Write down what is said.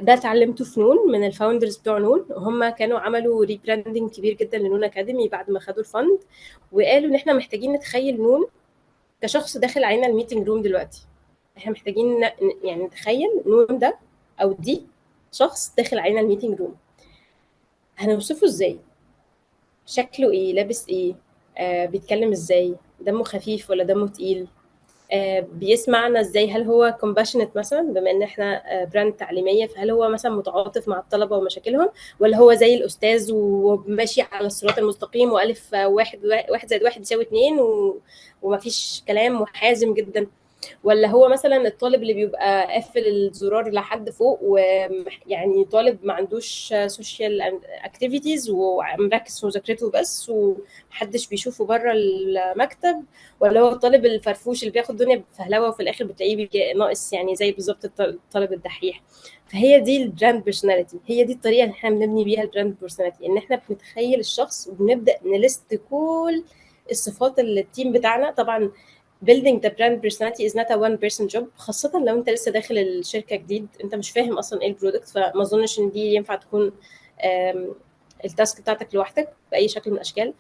ده اتعلمته في نون من الفاوندرز بتوع نون. هم كانوا عملوا ريبراندنج كبير جدا لنون اكاديمي بعد ما خدوا الفند، وقالوا ان احنا محتاجين نتخيل نون كشخص داخل علينا الميتنج روم دلوقتي. احنا محتاجين يعني نتخيل نون ده او دي شخص داخل علينا الميتنج روم. هنوصفه ازاي؟ شكله ايه؟ لابس ايه؟ بيتكلم ازاي؟ دمه خفيف ولا دمه تقيل؟ بيسمعنا ازاي؟ هل هو compassionate مثلا، بما ان احنا براند تعليميه، فهل هو مثلا متعاطف مع الطلبه ومشاكلهم، ولا هو زي الاستاذ وماشي على الصراط المستقيم والف واحد زائد واحد يساوي اتنين ومفيش كلام وحازم جدا؟ ولا هو مثلا الطالب اللي بيبقى قافل الزرار لحد فوق، ويعني طالب ما عندوش سوشيال اكتيفيتيز ومركز في مذاكرته بس ومحدش بيشوفه بره المكتب؟ ولا هو الطالب الفرفوش اللي بياخد الدنيا بفهلوه وفي الاخر بتلاقيه ناقص، يعني زي بالظبط الطالب الدحيح؟ فهي دي البراند بيرسوناليتي، هي دي الطريقه اللي احنا بنبني بيها البراند بيرسوناليتي، ان احنا بنتخيل الشخص وبنبدا نلست كل الصفات اللي التيم بتاعنا. طبعا building the brand personality is not a one person job، خاصة لو انت لسه داخل الشركة جديد، انت مش فاهم اصلا ايه البرودكت، فما اظنش ان دي ينفع تكون التاسك بتاعتك لوحدك بأي شكل من الاشكال.